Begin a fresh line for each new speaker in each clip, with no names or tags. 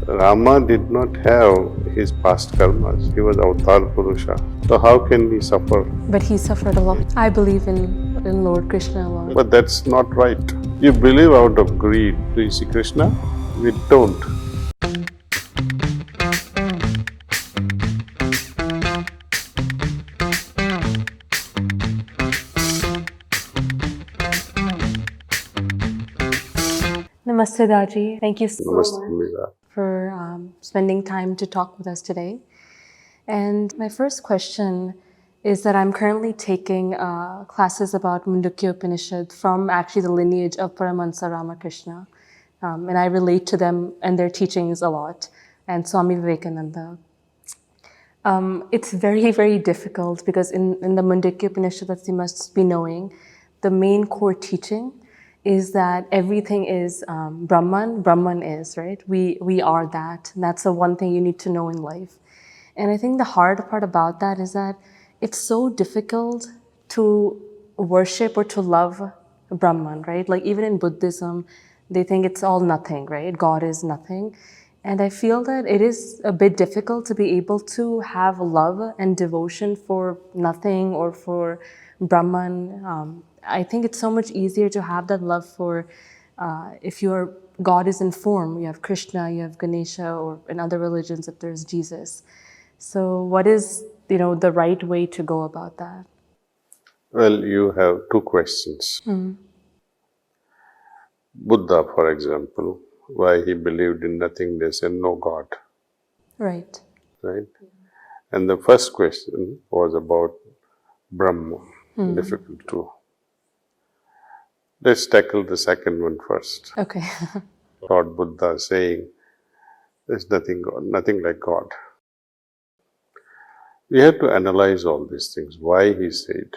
Rama did not have his past karmas. He was avatar Purusha. So how can he suffer?
But he suffered a lot. I believe in Lord Krishna a lot.
But that's not right. You believe out of greed. Do you see Krishna? We don't.
Namaste, Daaji. Thank you so
Namaste,
much
Amira.
for spending time to talk with us today. And my first question is that I'm currently taking classes about Mundukya Upanishad from actually the lineage of Paramahansa Ramakrishna. And I relate to them and their teachings a lot, and Swami Vivekananda. It's very, very difficult because in the Mundukya Upanishad, that you must be knowing, the main core teaching is that everything is Brahman. Brahman is, right? We are that. And that's the one thing you need to know in life. And I think the hard part about that is that it's so difficult to worship or to love Brahman, right? Like even in Buddhism, they think it's all nothing, right? God is nothing. And I feel that it is a bit difficult to be able to have love and devotion for nothing or for Brahman. I think it's so much easier to have that love for if your God is in form. You have Krishna, you have Ganesha, or in other religions, if there's Jesus. So what is, the right way to go about that?
Well, you have two questions. Buddha, for example, why he believed in nothingness and no God,
Right.
right? And the first question was about Brahma, difficult too. Let's tackle the second one first.
Okay.
Lord Buddha saying, there's nothing like God. We have to analyze all these things, why he said.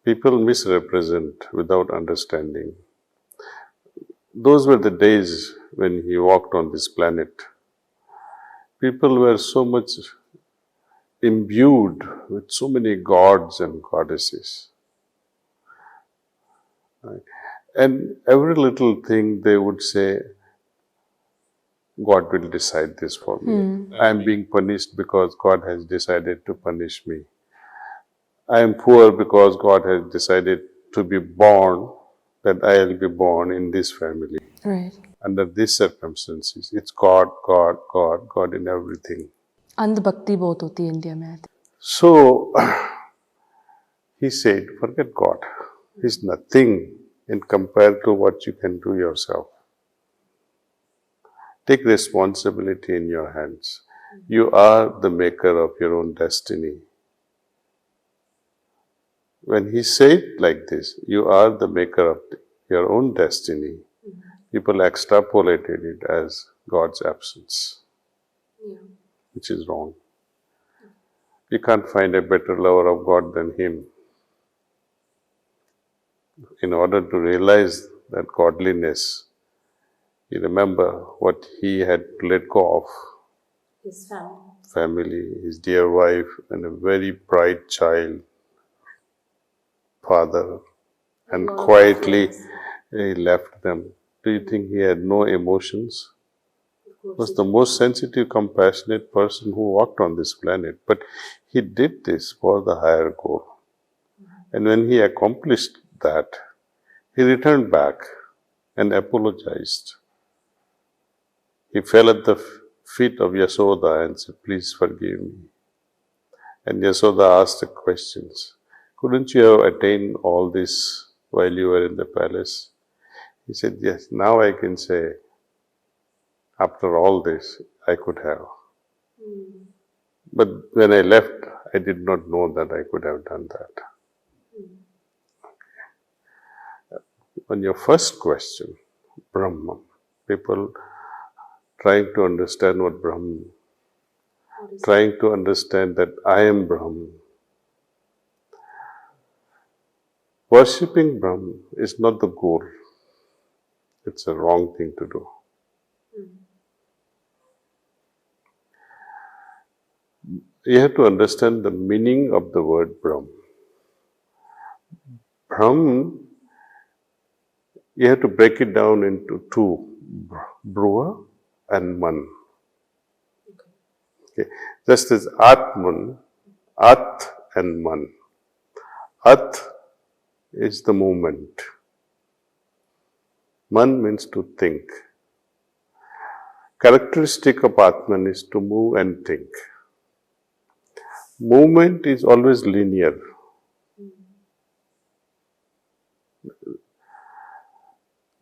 People misrepresent without understanding. Those were the days when he walked on this planet. People were so much imbued with so many gods and goddesses. Right? And every little thing they would say, God will decide this for me. I am being punished because God has decided to punish me. I am poor because God has decided to be born, that I will be born in this family.
Right.
Under these circumstances, it's God, God, God, God in everything.
अंधभक्ति बहुत होती है India में.
So, he said, forget God. He's nothing in compared to what you can do yourself. Take responsibility in your hands. You are the maker of your own destiny. When he said like this, you are the maker of your own destiny, people extrapolated it as God's absence, which is wrong. You can't find a better lover of God than him. In order to realize that godliness, you remember what he had to let go of.
His
Family, his dear wife, and a very bright child, father, and quietly he left them. Do you think he had no emotions? He was the most sensitive, compassionate person who walked on this planet. But he did this for the higher goal. And when he accomplished that, he returned back and apologized. He fell at the feet of Yasoda and said, please forgive me. And Yasoda asked the questions. Couldn't you have attained all this while you were in the palace? He said, yes, now I can say, after all this, I could have. But when I left, I did not know that I could have done that. On your first question, Brahman, people trying to understand what Brahman, trying to understand that I am Brahman. Worshipping Brahman is not the goal. It's a wrong thing to do. You have to understand the meaning of the word Brahm. Brahm, you have to break it down into two, Brua and Man. Okay. Just as Atman, At and Man. At is the movement. Man means to think. Characteristic of Atman is to move and think. Movement is always linear.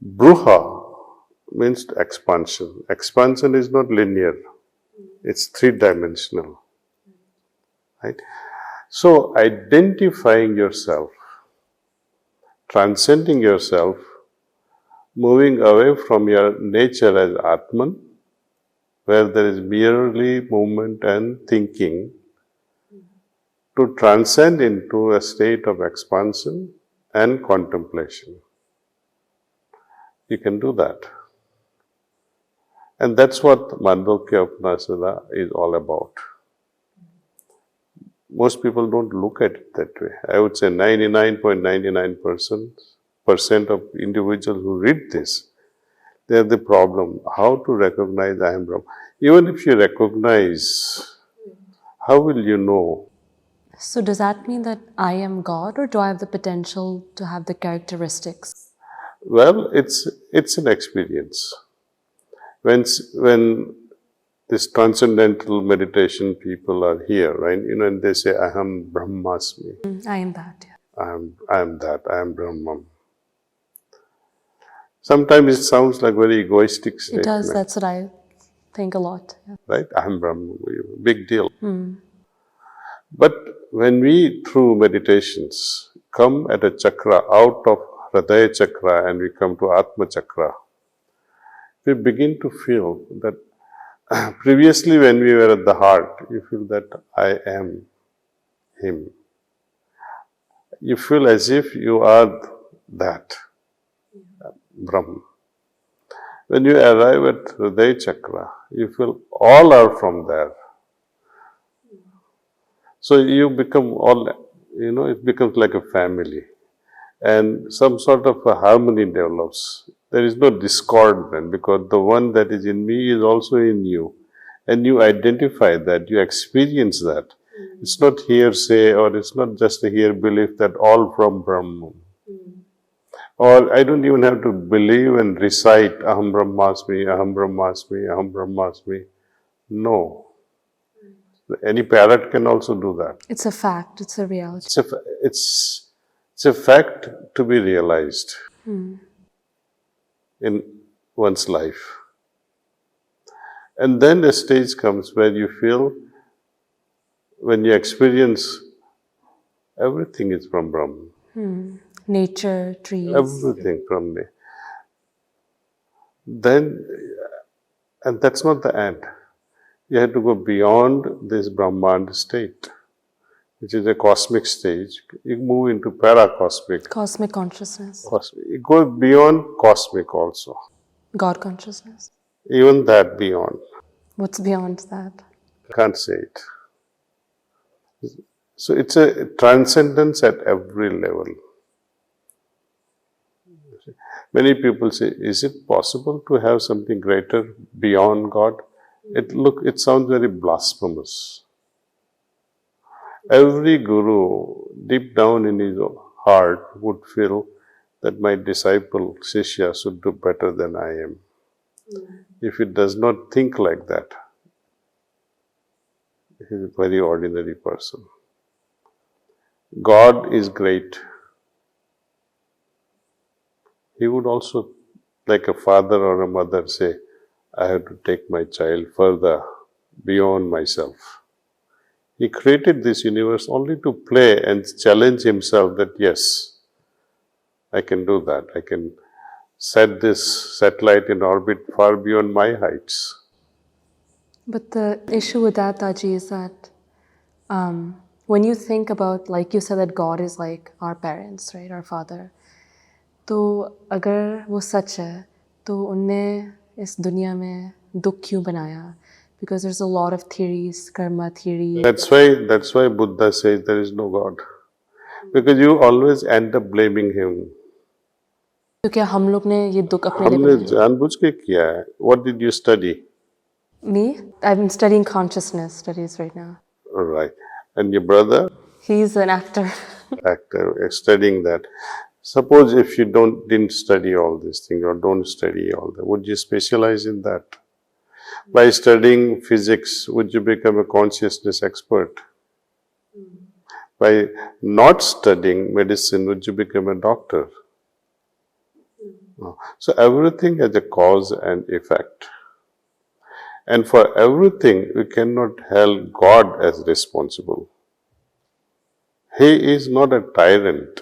Bruha means expansion. Expansion is not linear. It's three-dimensional. Right? So, identifying yourself, transcending yourself, moving away from your nature as Atman, where there is merely movement and thinking, to transcend into a state of expansion and contemplation. You can do that. And that's what Mandukya Upanasana is all about. Most people don't look at it that way. I would say 99.99% of individuals who read this, they have the problem how to recognize I am Brahma. Even if you recognize, how will you know?
So does that mean that I am God, or do I have the potential to have the characteristics?
Well, it's an experience. When this transcendental meditation people are here, right? And they say, Aham Brahmasmi.
I am that. Yeah.
I am that. I am Brahman. Sometimes it sounds like very egoistic statement.
It does. That's what I think a lot. Yeah.
Right? Aham Brahman. Big deal. But when we, through meditations, come at a chakra out of Hridaya chakra and we come to Atma chakra, we begin to feel that previously when we were at the heart, you feel that I am Him. You feel as if you are that, Brahman. When you arrive at Hridaya chakra, you feel all are from there. So you become all, it becomes like a family. And some sort of a harmony develops. There is no discord then, because the one that is in me is also in you. And you identify that, you experience that. It's not hearsay, or it's not just a here belief that all from Brahman. Or I don't even have to believe and recite Aham Brahmasmi, Aham Brahmasmi, Aham Brahmasmi. No. Any parrot can also do that.
It's a fact. It's a reality.
It's a fact to be realized in one's life. And then a stage comes where you feel, when you experience, everything is from Brahman.
Nature, trees.
Everything from me. Then, and that's not the end. You have to go beyond this Brahmand state, which is a cosmic stage. You move into paracosmic.
Cosmic consciousness.
You go beyond cosmic also.
God consciousness.
Even that beyond.
What's beyond that?
Can't say it. So it's a transcendence at every level. Many people say, is it possible to have something greater beyond God? It sounds very blasphemous. Every guru, deep down in his heart, would feel that my disciple, Shishya, should do better than I am. If he does not think like that, he is a very ordinary person. God is great. He would also, like a father or a mother, say, I have to take my child further, beyond myself. He created this universe only to play and challenge himself that, yes, I can do that. I can set this satellite in orbit far beyond my heights.
But the issue with that, Daaji, is that when you think about, like you said, that God is like our parents, right, our father. तो अगर वो सच है, तो उनने इस दुनिया में दुख क्यों बनाया? Because there's a lot of theories, karma theory.
That's why Buddha says there is no God. Because you always end up blaming him.
तो क्या हम लोग ने ये दुख अपने लिए
हमने
बनाया?
जानबूझ के किया है. What did you study?
Me? I'm studying consciousness studies right now.
All right. And your brother,
He's an actor.
actor, studying that. Suppose if you didn't study all these things or don't study all that, would you specialize in that? By studying physics, would you become a consciousness expert? By not studying medicine, would you become a doctor? No. So everything has a cause and effect. And for everything, we cannot hold God as responsible. He is not a tyrant.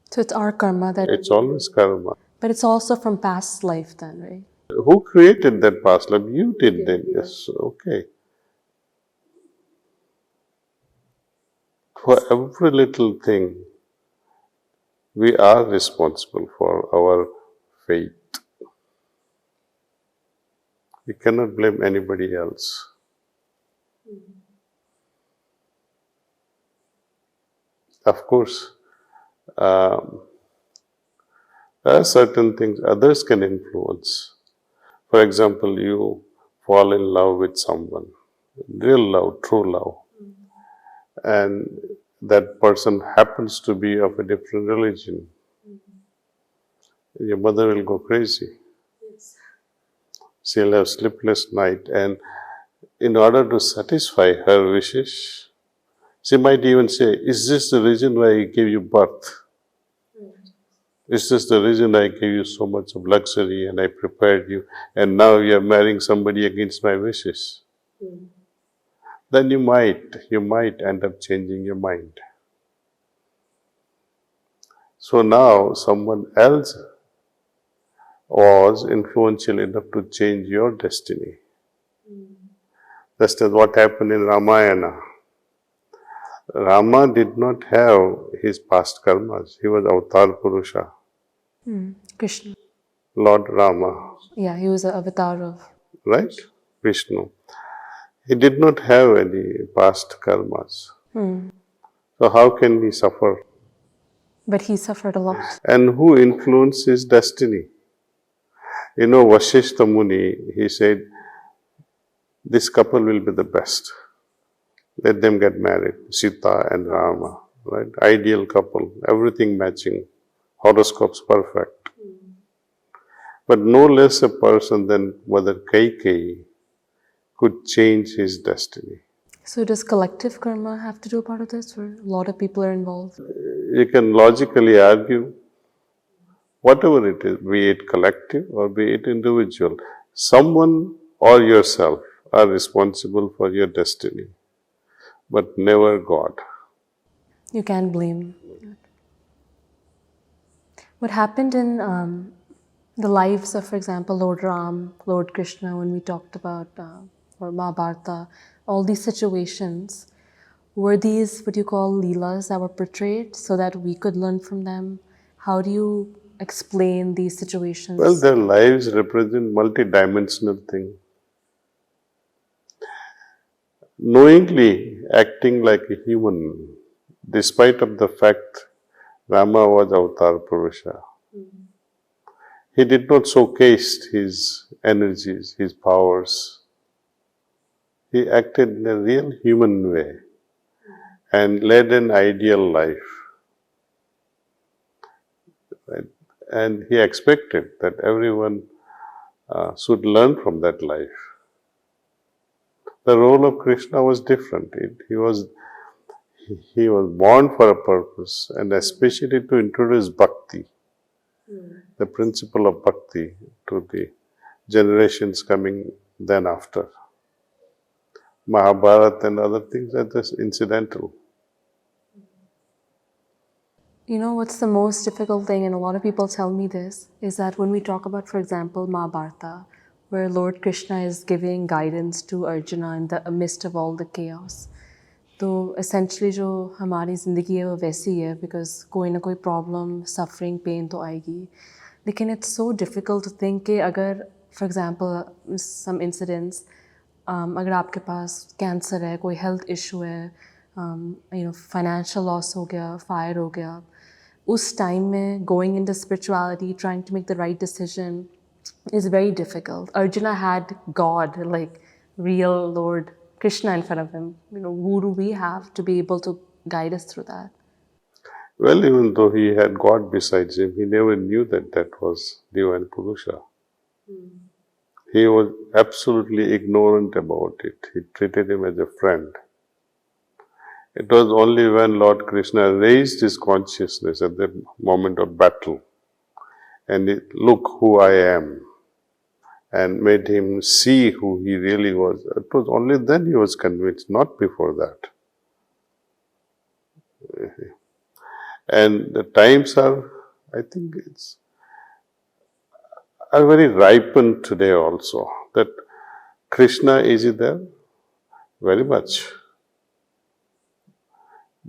So it's our karma that.
It's always karma.
But it's also from past life then, right?
Who created that past life? You did then. Yes, okay. For every little thing, we are responsible for our fate. We cannot blame anybody else. Of course, um, there are certain things others can influence. For example, you fall in love with someone, real love, true love, and that person happens to be of a different religion. Your mother will go crazy. She'll have sleepless night, and in order to satisfy her wishes, she might even say, "Is this the reason why I gave you birth? Is this the reason I gave you so much of luxury and I prepared you, and now you're marrying somebody against my wishes?" Then you might end up changing your mind. So now someone else was influential enough to change your destiny. That's just what happened in Ramayana. Rama did not have his past karmas. He was Avatar Purusha,
Krishna.
Lord Rama,
Yeah, he was an avatar of.
right? Vishnu. He did not have any past karmas. So how can he suffer?
But he suffered a lot.
And who influenced his destiny? You know, Vasishtha Muni, he said, this couple will be the best. Let them get married, Sita and Rama, right? Ideal couple, everything matching, horoscopes perfect. But no less a person than Mother Kaikeyi could change his destiny.
So does collective karma have to do a part of this, or a lot of people are involved?
You can logically argue, whatever it is, be it collective or be it individual, someone or yourself are responsible for your destiny, but never God.
You can't blame. What happened in the lives of, for example, Lord Ram, Lord Krishna, when we talked about, or Mahabharata, all these situations, were these what you call leelas that were portrayed so that we could learn from them? How do you explain these situations?
Well, their lives represent multi-dimensional thing. Knowingly acting like a human, despite of the fact Rama was Avatar Purusha, he did not showcase his energies, his powers. He acted in a real human way and led an ideal life. Right? And he expected that everyone should learn from that life. The role of Krishna was different. He was born for a purpose, and especially to introduce bhakti, the principle of bhakti, to the generations coming then after. Mahabharata and other things are just incidental.
You know what's the most difficult thing, and a lot of people tell me this, is that when we talk about, for example, Mahabharata, where Lord Krishna is giving guidance to Arjuna in the midst of all the chaos, तो essentially जो हमारी ज़िंदगी है वो वैसी है, because कोई ना कोई problem, suffering, pain तो आएगी. लेकिन it's so difficult to think कि अगर, for example, some incidents, अगर आपके पास cancer है, कोई health issue है, financial loss हो गया, fire हो गया, उस time में going into spirituality, trying to make the right decision, is very difficult. Arjuna had God, like real Lord Krishna in front of him. Who do we have to be able to guide us through that?
Well, even though he had God besides him, he never knew that that was Divine Purusha. He was absolutely ignorant about it. He treated him as a friend. It was only when Lord Krishna raised his consciousness at the moment of battle and look who I am, and made him see who he really was. It was only then he was convinced, not before that. And the times are, I think are very ripened today also. That Krishna, is he there? Very much.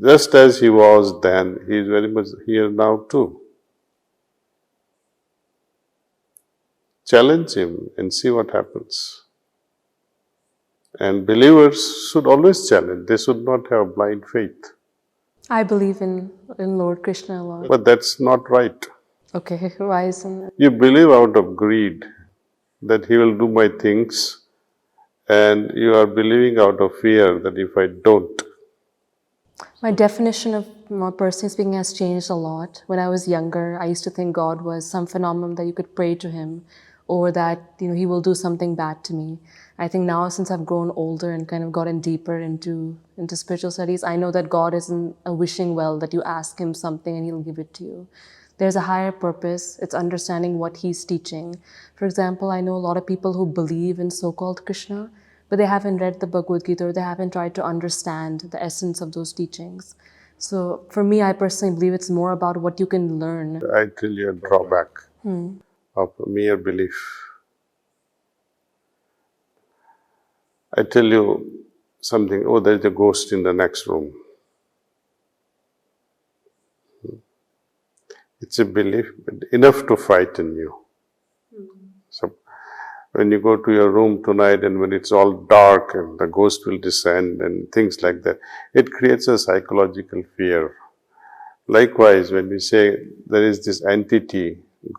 Just as he was then, he is very much here now too. Challenge him and see what happens. And believers should always challenge. They should not have blind faith.
I believe in Lord Krishna alone.
But that's not right.
Okay, why isn't it?
You believe out of greed that he will do my things, and you are believing out of fear that if I don't.
My definition of personally speaking has changed a lot. When I was younger, I used to think God was some phenomenon that you could pray to him, or that he will do something bad to me. I think now, since I've grown older and kind of gotten deeper into spiritual studies, I know that God isn't a wishing well that you ask him something and he'll give it to you. There's a higher purpose. It's understanding what he's teaching. For example, I know a lot of people who believe in so-called Krishna, but they haven't read the Bhagavad Gita, or they haven't tried to understand the essence of those teachings. So for me, I personally believe it's more about what you can learn.
I tell you a drawback of mere belief. I tell you something, oh, there's a ghost in the next room. It's a belief, but enough to frighten you. So when you go to your room tonight and when it's all dark and the ghost will descend and things like that, it creates a psychological fear. Likewise, when we say there is this entity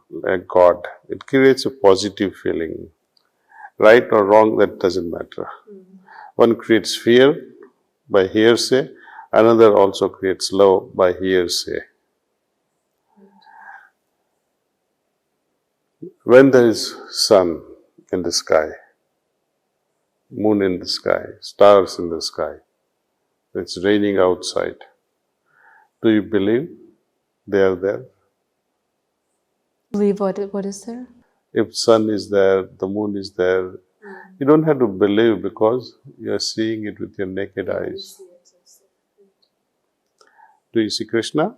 like God, it creates a positive feeling. Right or wrong, that doesn't matter. One creates fear by hearsay, another also creates love by hearsay. When there is sun in the sky, moon in the sky, stars in the sky, it's raining outside, do you believe they are there?
Believe what is there?
If sun is there, the moon is there, you don't have to believe because you are seeing it with your naked eyes. Do you see Krishna?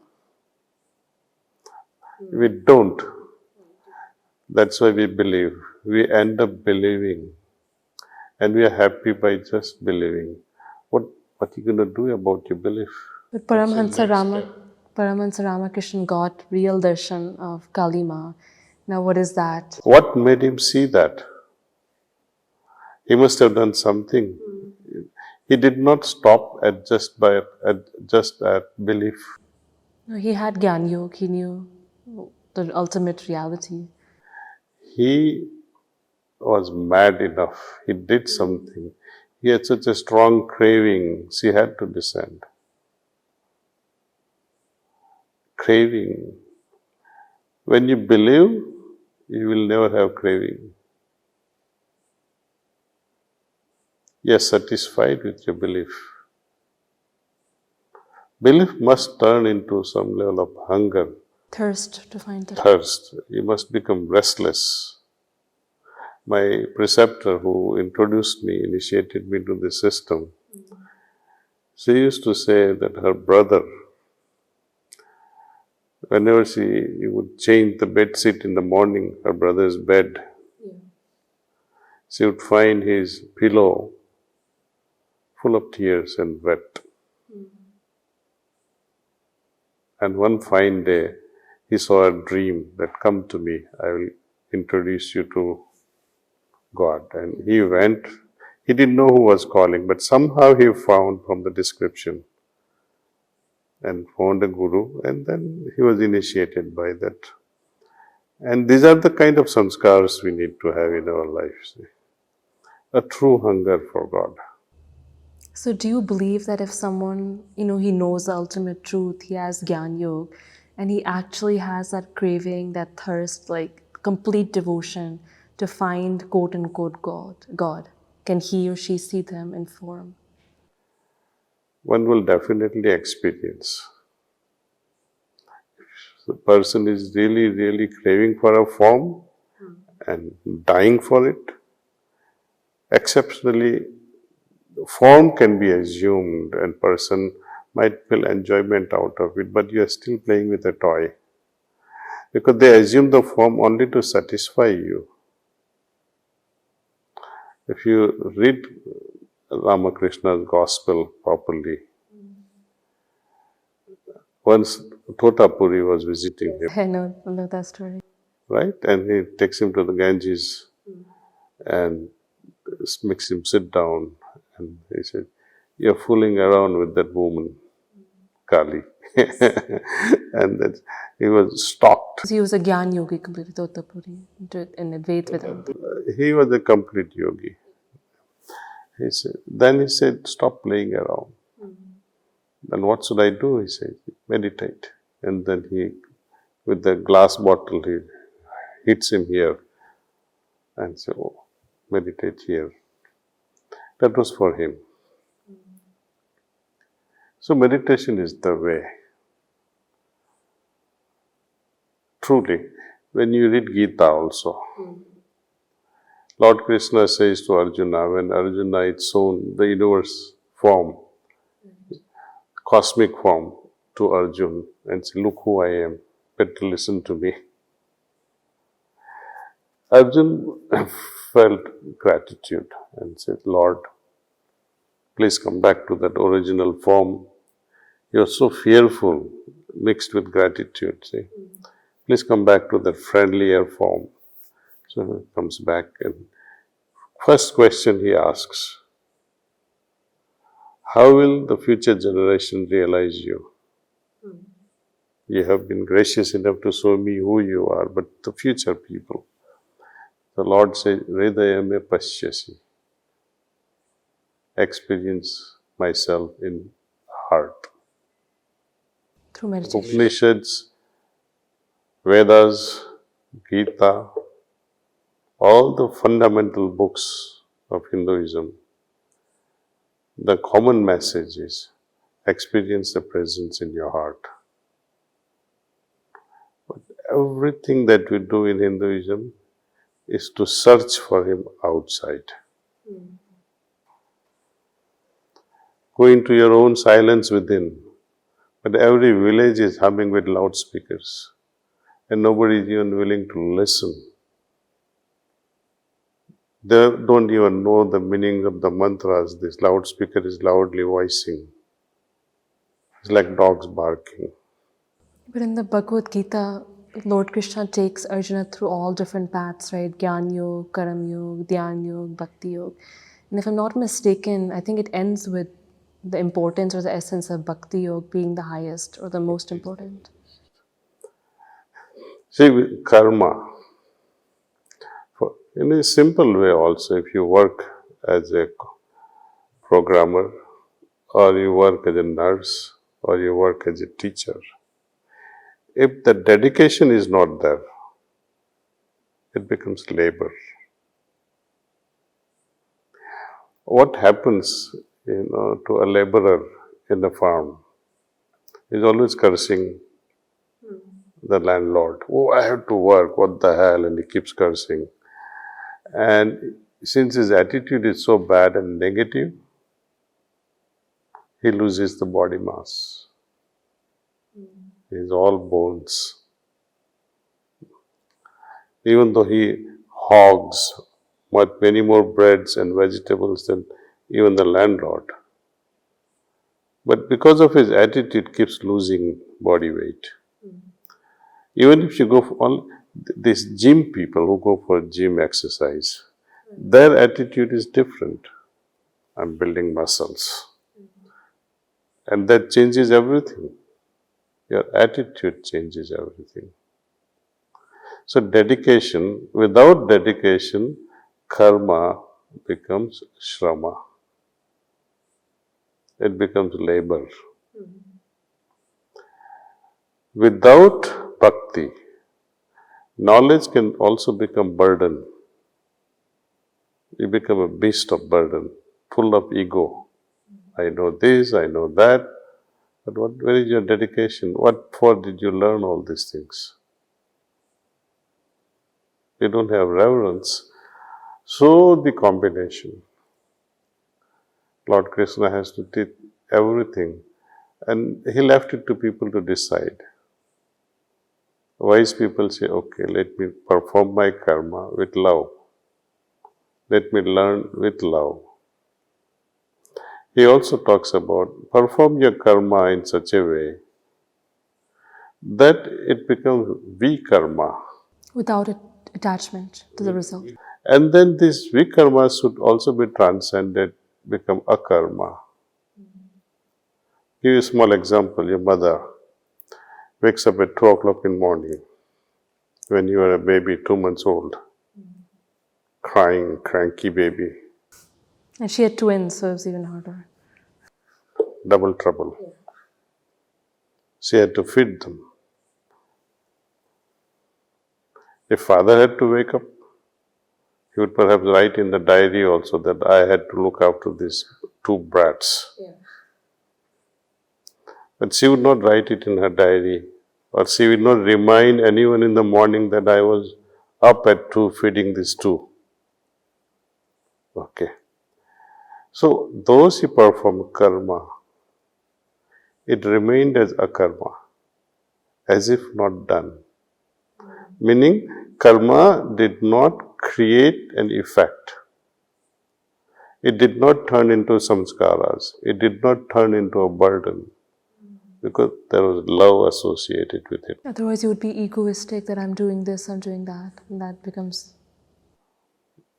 We don't. That's why we believe. We end up believing. And we are happy by just believing. What are you going to do about your belief?
But Paramahansa Ramakrishna got real darshan of Kali Ma. Now what is that?
What made him see that? He must have done something. He did not stop at just belief.
No, he had Gyan Yog. He knew the ultimate reality.
He was mad enough. He did something. He had such a strong craving. He had to descend. Craving. When you believe, you will never have craving. You are satisfied with your belief. Belief must turn into some level of hunger.
Thirst to find the
Thirst. You must become restless. My preceptor who introduced me, initiated me to the system, she used to say that her brother, whenever he would change the bed sheet in the morning, her brother's bed, she would find his pillow full of tears and wet. And one fine day, he saw a dream that, come to me, I will introduce you to God. And he went. He didn't know who was calling, but somehow he found from the description and found a guru, and then he was initiated by that And these are the kind of sanskars we need to have in our lives. A true hunger for God.
So, do you believe that if someone, he knows the ultimate truth, he has Gyan Yoga, and he actually has that craving, that thirst, like complete devotion to find quote unquote God, can he or she see them in form?
One will definitely experience. The person is really, really craving for a form and dying for it. Exceptionally, form can be assumed and person might feel enjoyment out of it, but you are still playing with a toy. Because they assume the form only to satisfy you. If you read Ramakrishna's gospel properly, once Thotapuri was visiting him,
I know that story.
right? And he takes him to the Ganges and makes him sit down. And he said, "You're fooling around with that woman, Kali." And then he was stalked.
He was a Gyan Yogi completely, Totapuri, in Advait Vedanta.
He was a complete yogi. Then he said, "Stop playing around." Then what should I do? He said, "Meditate." And then he, with the glass bottle, he hits him here and said, "Oh, meditate here." That was for him. So meditation is the way. Truly, when you read Gita also, Lord Krishna says to Arjuna, when Arjuna is shown the universe form, cosmic form to Arjuna, and say, "Look who I am, better listen to me." Arjuna felt gratitude and said, "Lord, please come back to that original form." You're so fearful, mixed with gratitude. See? Please come back to that friendlier form. So he comes back and first question he asks, how will the future generation realize you? You have been gracious enough to show me who you are, but the future people. The Lord says, Hridayame Pashyasi. Experience myself in heart.
Through meditation.
Upanishads, Vedas, Gita, all the fundamental books of Hinduism, the common message is experience the presence in your heart. But everything that we do in Hinduism is to search for him outside. Go into your own silence within. But every village is humming with loudspeakers and nobody is even willing to listen. They don't even know the meaning of the mantras. This loudspeaker is loudly voicing. It's like dogs barking.
But in the Bhagavad Gita, Lord Krishna takes Arjuna through all different paths, right? Gyan Yoga, Karam Yoga, Dhyan Yoga, Bhakti Yoga. And if I'm not mistaken, I think it ends with the importance or the essence of Bhakti Yoga being the highest or the most important.
See, with karma, in a simple way also, if you work as a programmer, or you work as a nurse, or you work as a teacher, if the dedication is not there, it becomes labor. What happens, to a laborer in the farm? He's always cursing the landlord. "Oh, I have to work, what the hell?" And he keeps cursing. And since his attitude is so bad and negative, he loses the body mass. He's all bones. Even though he hogs many more breads and vegetables than even the landlord. But because of his attitude, keeps losing body weight. Even if you go for all these gym people who go for gym exercise, their attitude is different. I'm building muscles. And that changes everything. Your attitude changes everything. So dedication, without dedication, karma becomes shrama. It becomes labor. Without bhakti, knowledge can also become burden. You become a beast of burden, full of ego. I know this, I know that. But where is your dedication? What for did you learn all these things? You don't have reverence. So the combination. Lord Krishna has to teach everything, and he left it to people to decide. Wise people say, okay, let me perform my karma with love. Let me learn with love. He also talks about perform your karma in such a way that it becomes vikarma.
Without attachment to the result.
And then this vikarma should also be transcended, become akarma. Give you a small example. Your mother wakes up at 2 o'clock in the morning when you are a baby, 2 months old, crying, cranky baby,
And she had twins, so it was even harder.
double trouble. She had to feed them. If father had to wake up, he would perhaps write in the diary also that I had to look after these 2 brats. But she would not write it in her diary, or she would not remind anyone in the morning that I was up at 2 feeding these 2. Okay. So those who perform karma, it remained as akarma, as if not done. Meaning, karma did not create an effect. It did not turn into samskaras. It did not turn into a burden, because there was love associated with it.
Otherwise, you would be egoistic that I'm doing this, I'm doing that, and that becomes.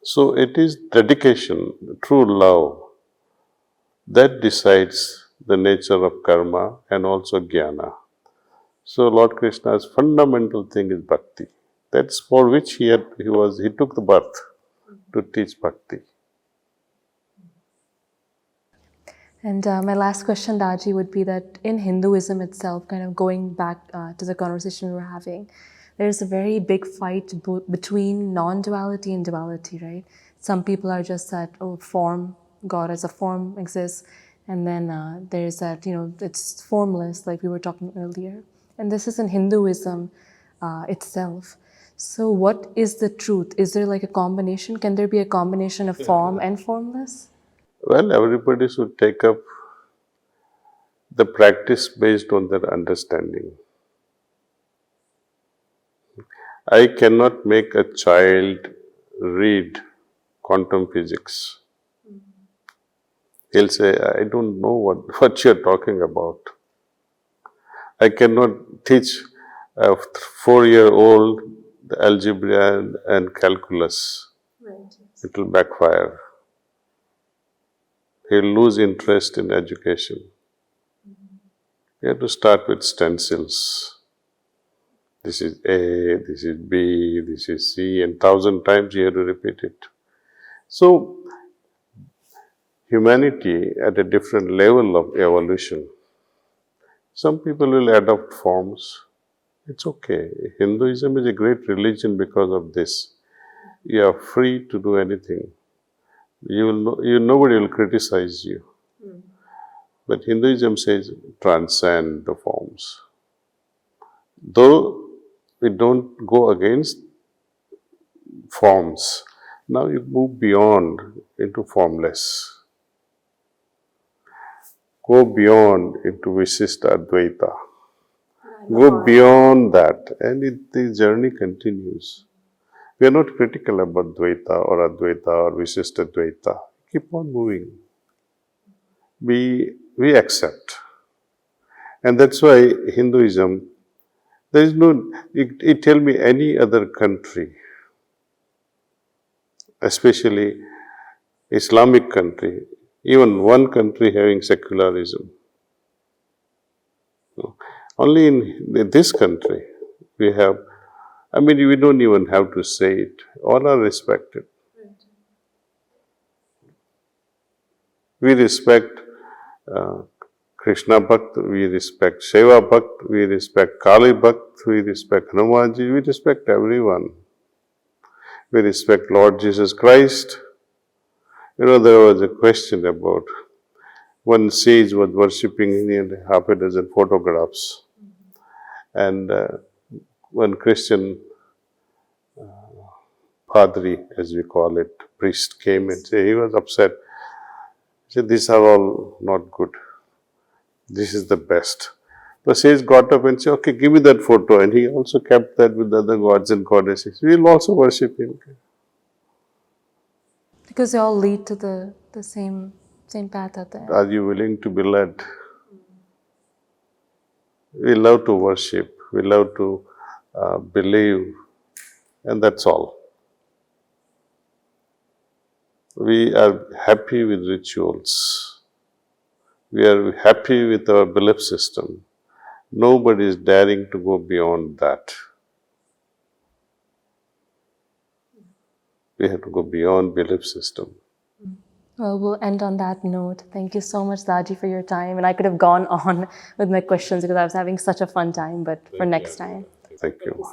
So it is dedication, true love, that decides the nature of karma and also jnana. So Lord Krishna's fundamental thing is bhakti. That's for which he took the birth to teach bhakti.
And my last question, Daaji, would be that in Hinduism itself, kind of going back to the conversation we were having, there's a very big fight between non-duality and duality, right? Some people are just that, form, God as a form exists, and then there's that, it's formless, like we were talking earlier. And this is in Hinduism itself. So what is the truth? Is there like a combination? Can there be a combination of form and formless?
Well, everybody should take up the practice based on their understanding. I cannot make a child read quantum physics. He'll say, I don't know what you're talking about. I cannot teach a 4-year-old the algebra and calculus.
Right.
It will backfire. He'll lose interest in education. You have to start with stencils. This is A, this is B, this is C, and 1,000 times you have to repeat it. So, humanity at a different level of evolution. Some people will adopt forms. It's okay. Hinduism is a great religion because of this. You are free to do anything. Nobody will criticize you. But Hinduism says transcend the forms. Though we don't go against forms, now you move beyond into formless. Go beyond into Visishta Advaita. Go beyond that, and the journey continues. We are not critical about Dvaita or Advaita or Visishta Advaita. Keep on moving. We accept. And that's why Hinduism, there is no, tell me any other country, especially Islamic country, even one country having secularism. No. Only in this country we have, I mean, we don't even have to say it. All are respected. We respect Krishna Bhakt, we respect Shiva Bhakt, we respect Kali Bhakt, we respect Hanumanji, we respect everyone. We respect Lord Jesus Christ. You know, there was a question about one sage was worshipping, he had half a dozen photographs. And one Christian padri, as we call it, priest came and said, he was upset. He said, these are all not good. This is the best. The sage got up and said, okay, give me that photo. And he also kept that with the other gods and goddesses. We will also worship him.
Because they all lead to the same path at the end.
Are you willing to be led? We love to worship. We love to believe. And that's all. We are happy with rituals. We are happy with our belief system. Nobody is daring to go beyond that. We have to go beyond belief system.
Well, we'll end on that note. Thank you so much, Daaji, for your time. And I could have gone on with my questions because I was having such a fun time, but for next time.
Thank you.